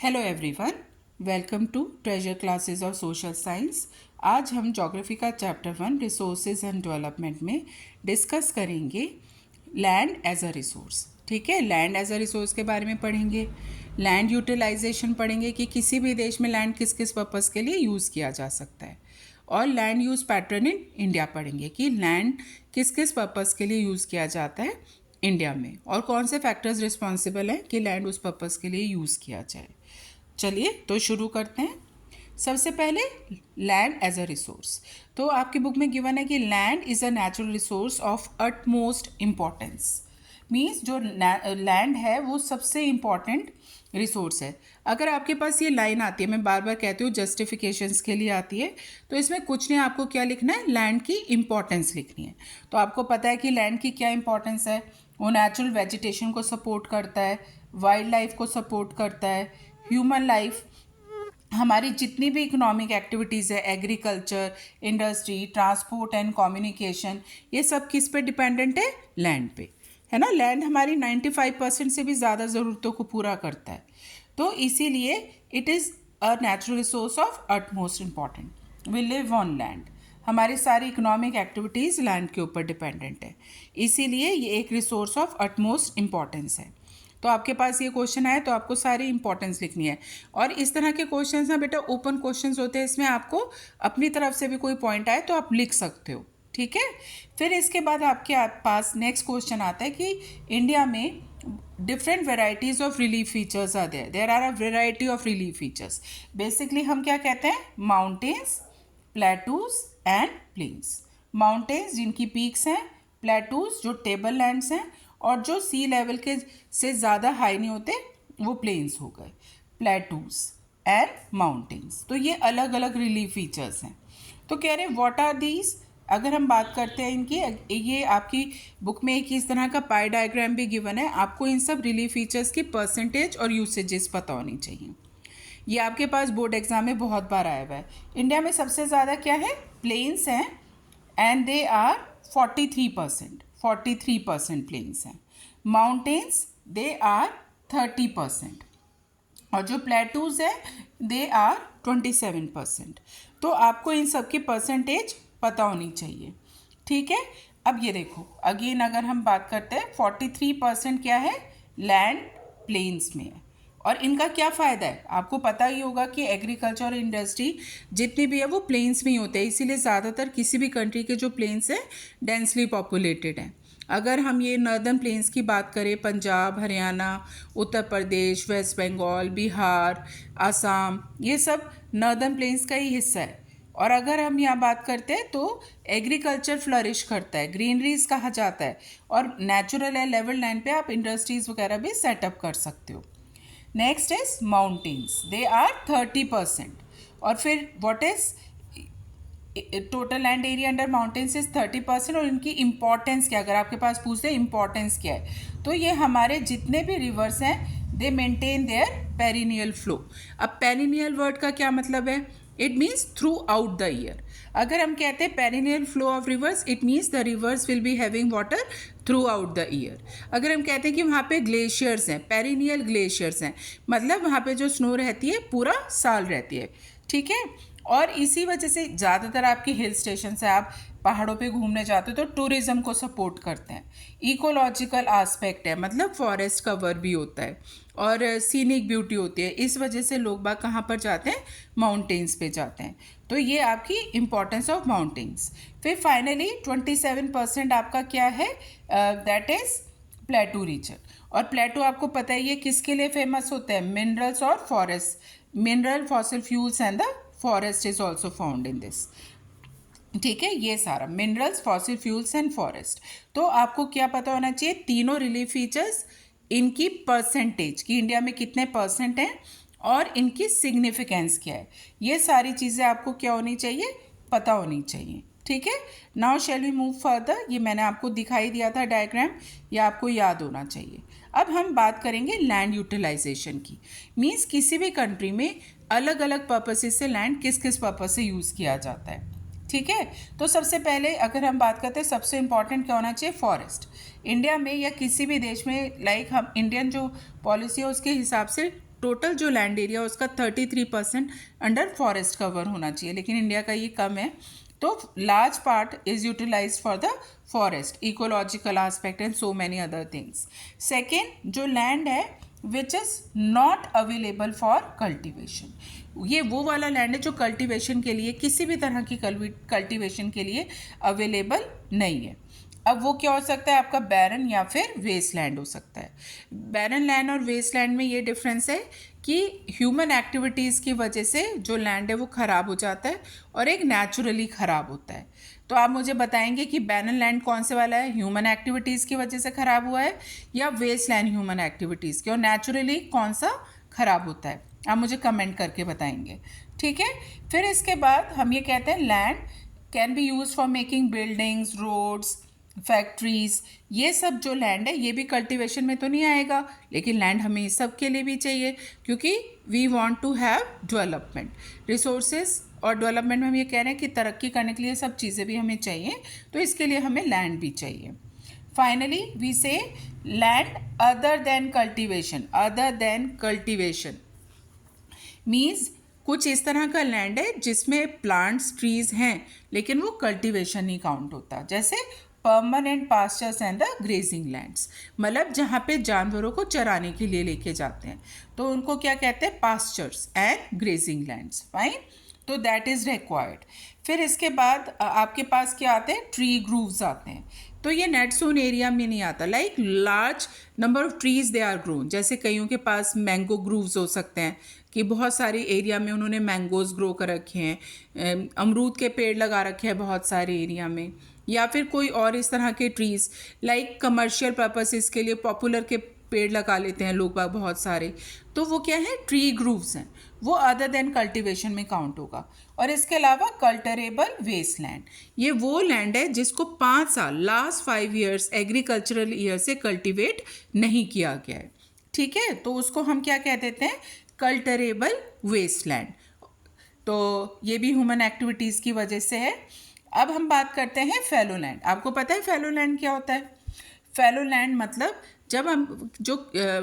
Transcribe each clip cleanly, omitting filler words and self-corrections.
Hello everyone, welcome to treasure classes of social science. आज हम geography का chapter 1 resources and development में discuss करेंगे लैंड एज अ रिसोर्स। ठीक है, लैंड एज अ रिसोर्स के बारे में पढ़ेंगे, लैंड यूटिलाइजेशन पढ़ेंगे कि किसी भी देश में लैंड किस किस पर्पज़ के लिए यूज़ किया जा सकता है, और land use pattern in India पढ़ेंगे कि लैंड किस किस पर्पज़ के लिए यूज़ किया जाता है इंडिया में, और कौन से फैक्टर्स रिस्पॉन्सिबल हैं कि लैंड उस पर्पज़ के लिए यूज़ किया जाए। चलिए तो शुरू करते हैं। सबसे पहले लैंड एज अ रिसोर्स। तो आपकी बुक में गिवन है कि land is a natural resource of utmost importance. Means जो लैंड है वो सबसे इम्पॉर्टेंट रिसोर्स है। अगर आपके पास ये लाइन आती है, मैं बार बार कहती हूँ जस्टिफिकेशंस के लिए आती है, तो इसमें कुछ नहीं, आपको क्या लिखना है, लैंड की इम्पॉर्टेंस लिखनी है। तो आपको पता है कि लैंड की क्या इम्पॉर्टेंस है। वो नेचुरल वेजिटेशन को सपोर्ट करता है, वाइल्ड लाइफ को सपोर्ट करता है, ह्यूमन लाइफ, हमारी जितनी भी इकोनॉमिक एक्टिविटीज़ है, agriculture, industry, transport and communication, ये सब किस पे डिपेंडेंट है, लैंड पे, है ना। लैंड हमारी 95% से भी ज़्यादा ज़रूरतों को पूरा करता है। तो इसीलिए it is a natural resource of utmost important. We live on land, हमारी सारी इकोनॉमिक एक्टिविटीज़ लैंड के ऊपर डिपेंडेंट है, इसीलिए ये एक रिसोर्स ऑफ अटमोस्ट इम्पॉर्टेंस है। तो आपके पास ये क्वेश्चन आए तो आपको सारी इंपॉर्टेंस लिखनी है। और इस तरह के क्वेश्चंस ना बेटा ओपन क्वेश्चंस होते हैं, इसमें आपको अपनी तरफ से भी कोई पॉइंट आए तो आप लिख सकते हो। ठीक है, फिर इसके बाद आपके पास नेक्स्ट क्वेश्चन आता है कि इंडिया में different varieties of relief features are there are a variety of relief features. Basically हम क्या कहते हैं, mountains, plateaus and plains. Mountains जिनकी पीक्स हैं, प्लेटूज जो टेबल लैंड्स हैं, और जो सी लेवल के से ज़्यादा हाई नहीं होते वो प्लेन्स हो गए, प्लेटूज एंड माउंटेन्स। तो ये अलग अलग रिलीफ फीचर्स हैं। तो कह रहे व्हाट आर दीज। अगर हम बात करते हैं इनकी, ये आपकी बुक में एक इस तरह का पाई डायग्राम भी गिवन है। आपको इन सब रिलीफ फीचर्स की परसेंटेज और यूसेजेस पता होनी चाहिए। ये आपके पास बोर्ड एग्जाम में बहुत बार आया हुआ है। इंडिया में सबसे ज़्यादा क्या है, प्लेन्स हैं, एंड दे आर 43% प्लेन्स हैं। माउंटेन्स दे आर 30%, और जो प्लेटूज है दे आर 27%। तो आपको इन सब की परसेंटेज पता होनी चाहिए। ठीक है, अब ये देखो अगेन अगर हम बात करते हैं, 43% क्या है, लैंड प्लेन्स में है। और इनका क्या फ़ायदा है, आपको पता ही होगा कि एग्रीकल्चर और इंडस्ट्री जितनी भी है वो प्लेन्स में ही होते हैं, इसीलिए ज़्यादातर किसी भी कंट्री के जो प्लेन्स हैं डेंसली पॉपुलेटेड हैं। अगर हम ये नॉर्दर्न प्लेन्स की बात करें, पंजाब, हरियाणा, उत्तर प्रदेश, वेस्ट बंगाल, बिहार, असम, ये सब नॉर्दर्न प्लेन्स का ही हिस्सा है। और अगर हम यहाँ बात करते हैं तो एग्रीकल्चर फ्लरिश करता है, ग्रीनरीज कहा जाता है, और नेचुरल है लेवल लैंड पे आप इंडस्ट्रीज़ वगैरह भी सेटअप कर सकते हो। Next is mountains, they are 30%। और फिर what is total land area under mountains is 30%। और इनकी इंपॉर्टेंस क्या, अगर आपके पास पूछते हैं इंपॉर्टेंस क्या है, तो ये हमारे जितने भी रिवर्स हैं they maintain their perennial flow. अब पेरिनियल वर्ड का क्या मतलब है, it means throughout the year. अगर हम कहते हैं perennial flow of rivers, it means the rivers will be having water throughout the year. अगर हम कहते हैं कि वहाँ पे ग्लेशियर्स हैं, पेरिनियल ग्लेशियर्स हैं, मतलब वहाँ पे जो स्नो रहती है पूरा साल रहती है। ठीक है, और इसी वजह से ज़्यादातर आपके हिल स्टेशन से आप पहाड़ों पे घूमने जाते हो तो टूरिज़्म को सपोर्ट करते हैं। इकोलॉजिकल आस्पेक्ट है, मतलब फॉरेस्ट कवर भी होता है, और सीनिक ब्यूटी होती है, इस वजह से लोग बाग कहाँ पर जाते हैं, माउंटेन्स पे जाते हैं। तो ये आपकी इम्पोर्टेंस ऑफ माउंटेन्स। फिर फाइनली 27% आपका क्या है, दैट इज़ प्लेटू रीजन। और प्लेटू आपको पता है ये किसके लिए फेमस होता है, मिनरल्स और forest, mineral, fossil fuels and the forest is also found in this. ठीक है, ये सारा minerals, fossil fuels and forest. तो आपको क्या पता होना चाहिए, तीनों रिलीफ फीचर्स, इनकी परसेंटेज कि इंडिया में कितने परसेंट हैं, और इनकी सिग्निफिकेंस क्या है, ये सारी चीज़ें आपको क्या होनी चाहिए, पता होनी चाहिए। ठीक है, now shall we move further. ये मैंने आपको दिखाई दिया था डायग्राम, ये आपको याद होना चाहिए। अब हम बात करेंगे लैंड यूटिलाइजेशन की। मीन्स किसी भी कंट्री में अलग अलग पर्पसेस से लैंड किस किस पर्पस से यूज़ किया जाता है। ठीक है, तो सबसे पहले अगर हम बात करते हैं सबसे इम्पॉर्टेंट क्या होना चाहिए, फॉरेस्ट। इंडिया में या किसी भी देश में, लाइक हम इंडियन जो पॉलिसी है उसके हिसाब से टोटल जो लैंड एरिया उसका 33% अंडर फॉरेस्ट कवर होना चाहिए, लेकिन इंडिया का ये कम है। तो large part is utilized for the forest, ecological aspect and so many other things. Second, जो लैंड है which is not available for cultivation, ये वो वाला लैंड है जो कल्टिवेशन के लिए, किसी भी तरह की कल्टिवेशन के लिए अवेलेबल नहीं है। अब वो क्या हो सकता है, आपका बैरन या फिर वेस्ट लैंड हो सकता है। बैरन लैंड और वेस्ट लैंड में ये डिफरेंस है कि ह्यूमन एक्टिविटीज़ की वजह से जो लैंड है वो ख़राब हो जाता है और एक नेचुरली ख़राब होता है। तो आप मुझे बताएंगे कि बैरन लैंड कौन से वाला है, ह्यूमन एक्टिविटीज़ की वजह से ख़राब हुआ है, या वेस्ट लैंड ह्यूमन एक्टिविटीज़ के, और नेचुरली कौन सा ख़राब होता है, आप मुझे कमेंट करके बताएंगे, ठीक है। फिर इसके बाद हम ये कहते हैं land can be use for making buildings, roads, factories. ये सब जो लैंड है ये भी कल्टीवेशन में तो नहीं आएगा, लेकिन लैंड हमें इस सब के लिए भी चाहिए, क्योंकि we want to have development resources, और डेवलपमेंट में हम ये कह रहे हैं कि तरक्की करने के लिए सब चीज़ें भी हमें चाहिए, तो इसके लिए हमें लैंड भी चाहिए। फाइनली वी से land other than cultivation means कुछ इस तरह का लैंड है जिसमें प्लांट्स, ट्रीज हैं, लेकिन वो कल्टीवेशन नहीं काउंट होता, जैसे permanent pastures and the grazing lands, मतलब जहाँ पे जानवरों को चराने के लिए लेके जाते हैं, तो उनको क्या कहते हैं, pastures and grazing lands. Fine, तो दैट इज़ रिक्वायर्ड। फिर इसके बाद आपके पास क्या आते हैं, ट्री ग्रूव्स आते हैं। तो ये नेट सोन एरिया में नहीं आता, like large number of trees they are grown, जैसे कईयों के पास मैंगो ग्रूव्स हो सकते हैं कि बहुत सारे एरिया में उन्होंने मैंगोज ग्रो कर रखे हैं, अमरूद के पेड़ लगा रखे हैं बहुत सारे एरिया में, या फिर कोई और इस तरह के ट्रीज़ लाइक कमर्शियल पर्पसेस के लिए पॉपुलर के पेड़ लगा लेते हैं लोग बाग बहुत सारे, तो वो क्या है, ट्री ग्रूव्स हैं, वो अदर देन कल्टीवेशन में काउंट होगा। और इसके अलावा कल्टरेबल वेस्ट लैंड, ये वो लैंड है जिसको 5 साल, लास्ट 5 ईयर्स एग्रीकल्चरल ईयर से कल्टीवेट नहीं किया गया है, ठीक है, तो उसको हम क्या कह देते हैं, कल्टरेबल वेस्ट लैंड। तो ये भी ह्यूमन एक्टिविटीज़ की वजह से है। अब हम बात करते हैं फैलो लैंड। आपको पता है फैलो लैंड क्या होता है? फैलो लैंड मतलब जब हम जो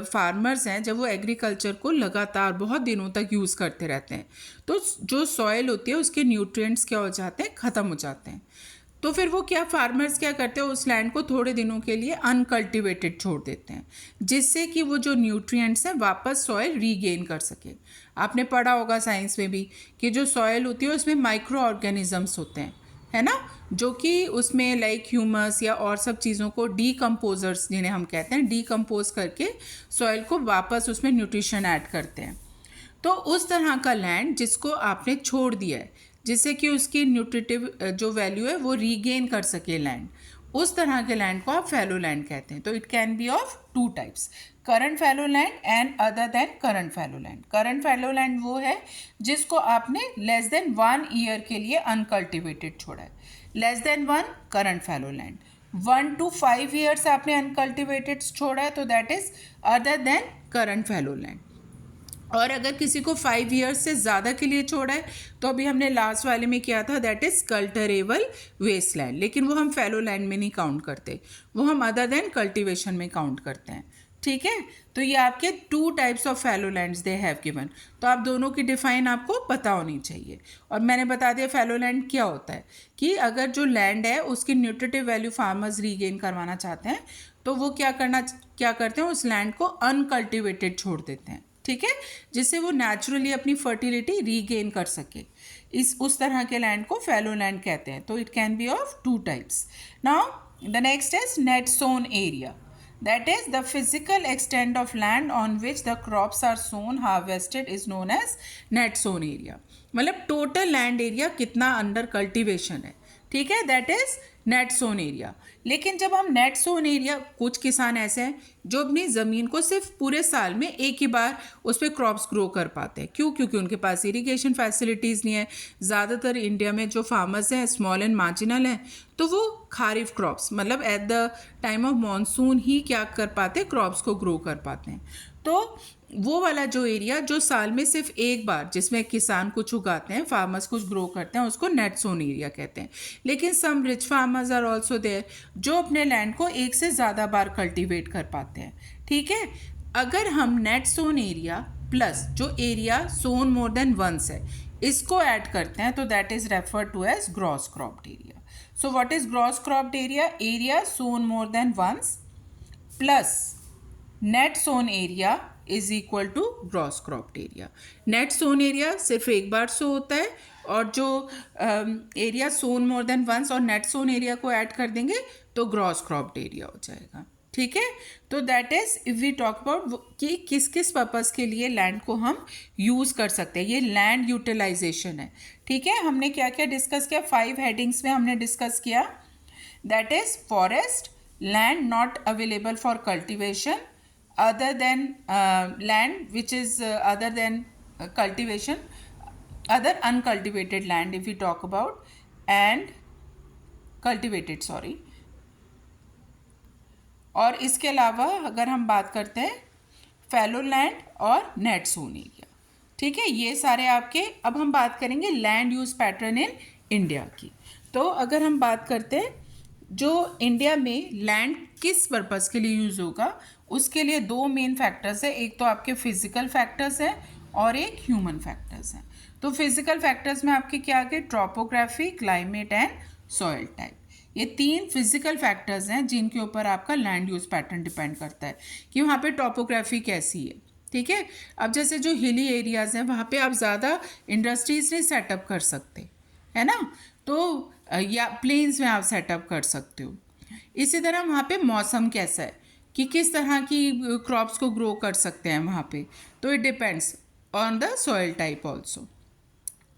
फार्मर्स हैं, जब वो एग्रीकल्चर को लगातार बहुत दिनों तक यूज़ करते रहते हैं, तो जो सॉइल होती है उसके न्यूट्रिएंट्स क्या हो जाते हैं, ख़त्म हो जाते हैं। तो फिर वो क्या, फार्मर्स क्या करते हैं, उस लैंड को थोड़े दिनों के लिए अनकल्टिवेटेड छोड़ देते हैं, जिससे कि वो जो न्यूट्रिएंट्स हैं वापस सॉइल रीगेन कर सके। आपने पढ़ा होगा साइंस में भी कि जो सॉइल होती है उसमें माइक्रो ऑर्गेनिजम्स होते हैं, है ना, जो कि उसमें लाइक ह्यूमस या और सब चीज़ों को डीकम्पोजर्स, जिन्हें हम कहते हैं, डीकम्पोज करके सॉइल को वापस उसमें न्यूट्रिशन ऐड करते हैं। तो उस तरह का लैंड जिसको आपने छोड़ दिया है, जिससे कि उसकी न्यूट्रिटिव जो वैल्यू है वो रीगेन कर सके लैंड, उस तरह के लैंड को आप फैलो लैंड कहते हैं। तो it can be of 2 types, current fallow land and other than current fallow land. Current fallow land वो है जिसको आपने लेस देन 1 ईयर के लिए अनकल्टिवेटेड छोड़ा है, less than 1 current fallow land. 1 to 5 years आपने अनकल्टिवेटेड छोड़ा है, तो that is other than current fallow land. और अगर किसी को 5 ईयर्स से ज़्यादा के लिए छोड़ा है, तो अभी हमने लास्ट वाले में किया था, दैट इज़ कल्टरेबल वेस्ट लैंड, लेकिन वो हम फैलो लैंड में नहीं काउंट करते, वो हम अदर देन कल्टीवेशन में काउंट करते हैं, ठीक है। तो ये आपके 2 types of fallow lands they have given, तो आप दोनों की डिफाइन आपको पता होनी चाहिए। और मैंने बता दिया फैलो लैंड क्या होता है, कि अगर जो लैंड है उसकी न्यूट्रिटिव वैल्यू फार्मर्स रीगेन करवाना चाहते हैं, तो वो क्या करते हैं, उस लैंड को अनकल्टिवेटेड छोड़ देते हैं, ठीक है, जिससे वो नेचुरली अपनी फर्टिलिटी रीगेन कर सके। उस तरह के लैंड को फैलो लैंड कहते हैं। तो it can be of 2 types. Now the next is net sown area, that is the physical extent of land on which the crops are sown harvested is known as net sown area. मतलब total land area कितना under cultivation है, ठीक है, that is net sown area. लेकिन जब हम net sown area, कुछ किसान ऐसे हैं जो अपनी ज़मीन को सिर्फ पूरे साल में एक ही बार उस पर क्रॉप्स ग्रो कर पाते हैं, क्यों, क्योंकि उनके पास इरिगेशन फैसिलिटीज़ नहीं है। ज़्यादातर इंडिया में जो फार्मर्स हैं स्मॉल एंड मार्जिनल हैं, तो वो खारिफ क्रॉप्स मतलब at the time of monsoon ही क्या कर पाते, क्रॉप्स को ग्रो कर पाते हैं। तो वो वाला जो एरिया जो साल में सिर्फ एक बार, जिसमें किसान कुछ उगाते हैं, फार्मर्स कुछ ग्रो करते हैं, उसको नेट सोन एरिया कहते हैं। लेकिन some rich farmers are also there जो अपने लैंड को एक से ज़्यादा बार कल्टीवेट कर पाते हैं, ठीक है। अगर हम नेट सोन एरिया प्लस जो area sown more than once है इसको ऐड करते हैं तो that is refer to as gross cropped area. So what is gross cropped area? Area sown more than once plus net sown area is equal to gross cropped area. Net sown area सिर्फ एक बार sow होता है और जो area sown more than once और net sown area को add कर देंगे तो ग्रॉस क्रॉप्ड एरिया हो जाएगा. ठीक है, तो that is if we talk about कि किस किस पर्पज़ के लिए लैंड को हम यूज़ कर सकते हैं. ये लैंड यूटिलाइजेशन है. ठीक है, हमने क्या क्या डिस्कस किया? 5 हेडिंग्स में हमने डिस्कस किया. That is forest, land not available for cultivation, other than land which is other than cultivation, other uncultivated land if we talk about, and cultivated sorry. और इसके अलावा अगर हम बात करते हैं फैलो लैंड और नेट सोन एरिया. ठीक है, ये सारे आपके. अब हम बात करेंगे land use pattern in India की. तो अगर हम बात करते हैं जो इंडिया में लैंड किस पर्पज़ के लिए यूज़ होगा, उसके लिए 2 मेन फैक्टर्स है. एक तो आपके फिजिकल फैक्टर्स हैं और एक ह्यूमन फैक्टर्स हैं. तो फिजिकल फैक्टर्स में आपके क्या आगे? ट्रोपोग्राफी, क्लाइमेट एंड सॉइल टाइप. ये 3 फिजिकल फैक्टर्स हैं जिनके ऊपर आपका लैंड यूज़ पैटर्न डिपेंड करता है कि वहाँ पे टोपोग्राफी कैसी है. ठीक है, अब जैसे जो हिली एरियाज़ हैं वहाँ पे आप ज़्यादा इंडस्ट्रीज नहीं सेटअप कर सकते, है ना, तो या प्लेन्स में आप सेटअप कर सकते हो. इसी तरह वहाँ पे मौसम कैसा है कि किस तरह की क्रॉप्स को ग्रो कर सकते हैं वहाँ पे, तो it depends on the soil type also.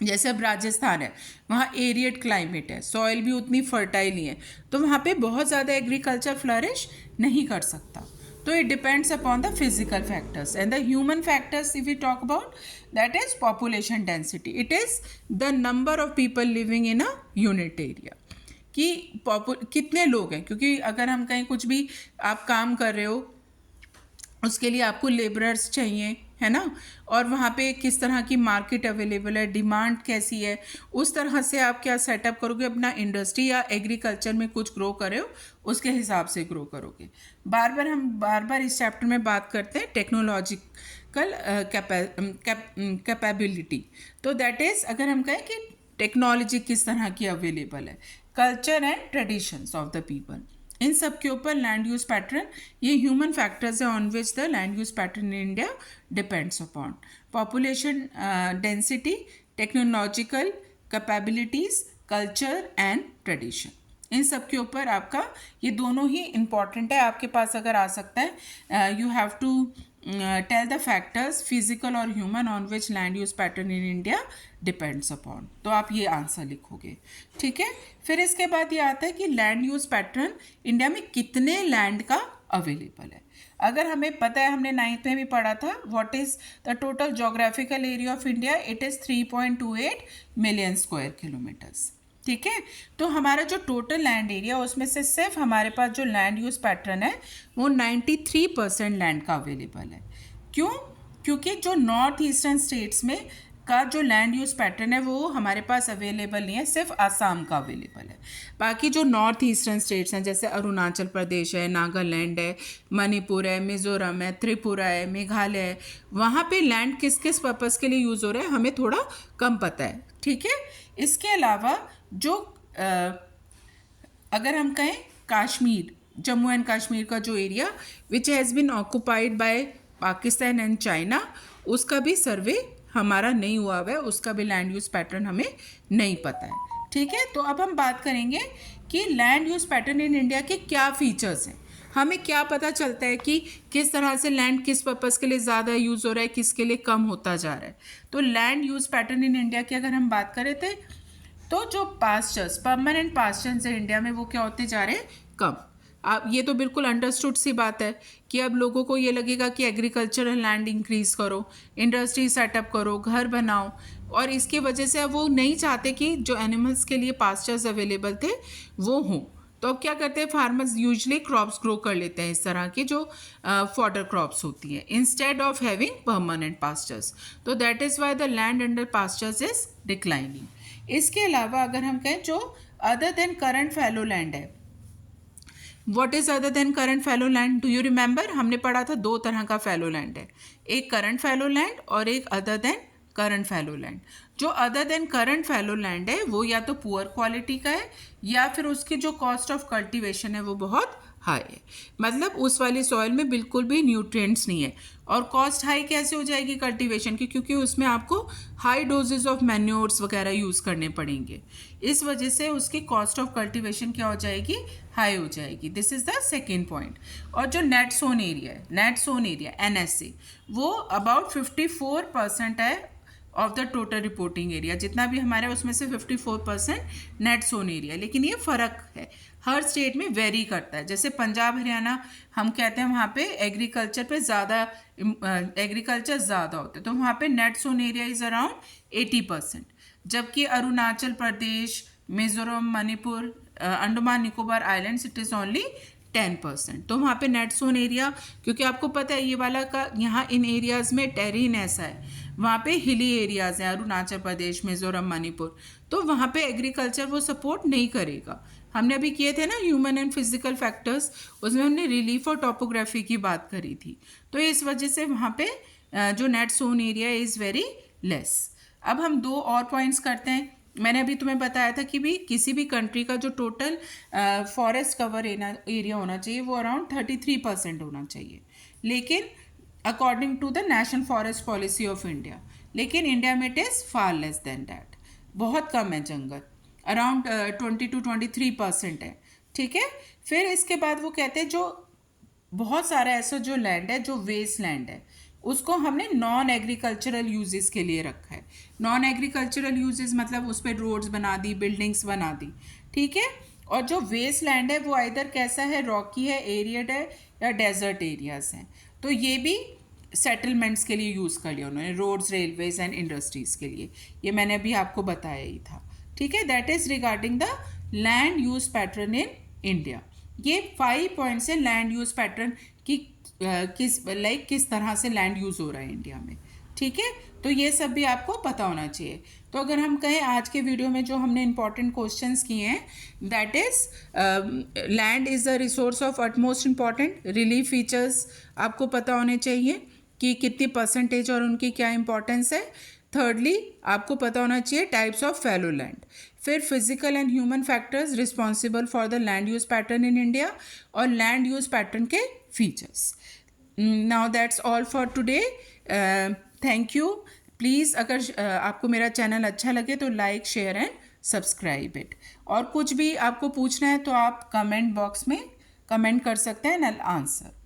जैसे अब राजस्थान है, वहाँ एरिएट क्लाइमेट है, सॉइल भी उतनी फर्टाइल नहीं है, तो वहाँ पे बहुत ज़्यादा एग्रीकल्चर फ्लरिश नहीं कर सकता. तो it depends upon the physical factors. And the human factors if we talk about, that is population density. It is the number of people living in a unit area, कि कितने लोग हैं. क्योंकि अगर हम कहीं कुछ भी आप काम कर रहे हो उसके लिए आपको लेबरर्स चाहिए, है ना, और वहाँ पे किस तरह की मार्केट अवेलेबल है, डिमांड कैसी है, उस तरह से आप क्या सेटअप करोगे अपना इंडस्ट्री या एग्रीकल्चर में कुछ ग्रो करे हो उसके हिसाब से ग्रो करोगे. हम बार बार इस चैप्टर में बात करते हैं टेक्नोलॉजिकल कैपेबिलिटी. तो दैट इज़ अगर हम कहें कि टेक्नोलॉजी किस तरह की अवेलेबल है, culture and traditions of the people, इन सब के ऊपर लैंड यूज पैटर्न, ये ह्यूमन फैक्टर्स है on which the land use pattern in India depends upon. Population density, technological capabilities, culture and tradition, इन सब के ऊपर आपका ये दोनों ही इम्पॉर्टेंट है. आपके पास अगर आ सकता है you have to tell the factors physical और human on which land use pattern in India depends upon, तो आप ये आंसर लिखोगे. ठीक है, फिर इसके बाद ये आता है कि लैंड यूज पैटर्न इंडिया में कितने लैंड का अवेलेबल है. अगर हमें पता है, हमने 9th में भी पढ़ा था, what is the total geographical area of India, it is 3.28 million square kilometres. ठीक है, तो हमारा जो टोटल लैंड एरिया उसमें से सिर्फ हमारे पास जो लैंड यूज पैटर्न है वो 93% लैंड का अवेलेबल है. क्यों? क्योंकि जो नॉर्थ ईस्टर्न स्टेट्स में का जो लैंड यूज पैटर्न है वो हमारे पास अवेलेबल नहीं है, सिर्फ आसाम का अवेलेबल है. बाकी जो नॉर्थ ईस्टर्न स्टेट्स हैं जैसे अरुणाचल प्रदेश है, नागालैंड है, मणिपुर है, मिज़ोरम है, त्रिपुरा है, मेघालय है, वहाँ पे लैंड किस किस पर्पज़ के लिए यूज़ हो रहा है हमें थोड़ा कम पता है. ठीक है, इसके अलावा जो अगर हम कहें कश्मीर, जम्मू एंड कश्मीर का जो area which has been occupied by Pakistan and China, उसका भी सर्वे हमारा नहीं हुआ है, उसका भी लैंड यूज़ पैटर्न हमें नहीं पता है. ठीक है, तो अब हम बात करेंगे कि land use pattern in India के क्या फीचर्स हैं, हमें क्या पता चलता है कि किस तरह से लैंड किस पर्पज़ के लिए ज़्यादा यूज़ हो रहा है, किसके लिए कम होता जा रहा है. तो land use pattern in India की अगर हम बात करें तो जो पास्चर्स, परमानेंट पास्चर्स हैं इंडिया में, वो क्या होते जा रहे हैं? कम. आप ये तो बिल्कुल अंडरस्टूड सी बात है कि अब लोगों को ये लगेगा कि एग्रीकल्चरल लैंड इंक्रीज़ करो, इंडस्ट्री सेटअप करो, घर बनाओ, और इसकी वजह से अब वो नहीं चाहते कि जो एनिमल्स के लिए पास्चर्स अवेलेबल थे वो हों. तो अब क्या करते हैं, फार्मर्स यूजली क्रॉप्स ग्रो कर लेते हैं, इस तरह की जो फॉडर क्रॉप्स होती हैं, instead of having permanent pastures. तो that is why the land under pastures is declining. इसके अलावा अगर हम कहें जो other than current fallow land है, what is other than current fallow land? Do you remember? हमने पढ़ा था दो तरह का फैलो लैंड है, एक करंट फैलो लैंड और एक other than current fallow land. जो other than current fallow land है वो या तो पुअर क्वालिटी का है या फिर उसकी जो कॉस्ट ऑफ कल्टीवेशन है वो बहुत हाई है, मतलब उस वाली सॉइल में बिल्कुल भी न्यूट्रिएंट्स नहीं है। और कॉस्ट हाई कैसे हो जाएगी कल्टीवेशन की? क्योंकि उसमें आपको हाई डोजेज ऑफ मैन्योर्स वगैरह यूज़ करने पड़ेंगे, इस वजह से उसकी कॉस्ट ऑफ कल्टीवेशन क्या हो जाएगी? हाई हो जाएगी। This is the second point. और जो नेट सोन एरिया है, नेट सोन एरिया NSA, वो अबाउट 54% है of the total reporting area. जितना भी हमारा उसमें से 54% नेट सोन एरिया। लेकिन ये फ़र्क है, हर स्टेट में वेरी करता है। जैसे पंजाब हरियाणा हम कहते हैं वहाँ पे एग्रीकल्चर पे ज़्यादा एग्रीकल्चर ज़्यादा होता है, तो वहाँ पे net sown area is around 80%। जबकि Arunachal Pradesh, Mizoram, Manipur, Andaman Nicobar islands it is only 10%। तो वहाँ पे नेट सोन एरिया, क्योंकि आपको पता है ये वाला का यहाँ इन एरियाज़ में टेरेन ऐसा है, वहाँ पे हिली एरियाज़ हैं अरुणाचल प्रदेश, मिजोरम, मणिपुर, तो वहाँ पे एग्रीकल्चर वो सपोर्ट नहीं करेगा। हमने अभी किए थे ना ह्यूमन एंड फिजिकल फैक्टर्स, उसमें हमने रिलीफ और टोपोग्राफी की बात करी थी। तो इस वजह से वहाँ पे जो net sown area is very less. अब हम दो और पॉइंट्स करते हैं। मैंने अभी तुम्हें बताया था कि भी किसी भी कंट्री का जो टोटल फॉरेस्ट कवर एरिया होना चाहिए वो अराउंड 33% होना चाहिए, लेकिन according to the national forest policy of India. लेकिन इंडिया में it is far less than that, बहुत कम है जंगल, अराउंड 20 to 23% है। ठीक है, फिर इसके बाद वो कहते हैं जो बहुत सारा ऐसा जो लैंड है जो वेस्ट लैंड है उसको हमने नॉन एग्रीकल्चरल यूजेस के लिए रखा है। नॉन एग्रीकल्चरल यूजेस मतलब उस पर रोड्स बना दी, बिल्डिंग्स बना दी। ठीक है, और जो वेस्ट लैंड है वो आइदर कैसा है, रॉकी है, एरियड है या डेजर्ट एरियाज हैं। तो ये भी सेटलमेंट्स के लिए यूज़ कर लिया उन्होंने, रोड्स, रेलवेज एंड इंडस्ट्रीज़ के लिए। ये मैंने अभी आपको बताया ही था। ठीक है, that is regarding the land use pattern in India. ये 5 पॉइंट्स है लैंड यूज पैटर्न की, किस तरह से लैंड यूज़ हो रहा है इंडिया में। ठीक है, तो ये सब भी आपको पता होना चाहिए। तो अगर हम कहें आज के वीडियो में जो हमने इंपॉर्टेंट क्वेश्चंस किए हैं, that is land is the resource of utmost important, relief features आपको पता होने चाहिए कि कितनी परसेंटेज और उनकी क्या इंपॉर्टेंस है। थर्डली आपको पता होना चाहिए टाइप्स ऑफ फैलो लैंड। फिर physical and human factors responsible for the land use pattern in India और लैंड यूज पैटर्न के features. Now that's all for today. Thank you. Please अगर आपको मेरा चैनल अच्छा लगे तो like, share and subscribe it. और कुछ भी आपको पूछना है तो आप कमेंट बॉक्स में कमेंट कर सकते हैं एंड आई विल आंसर।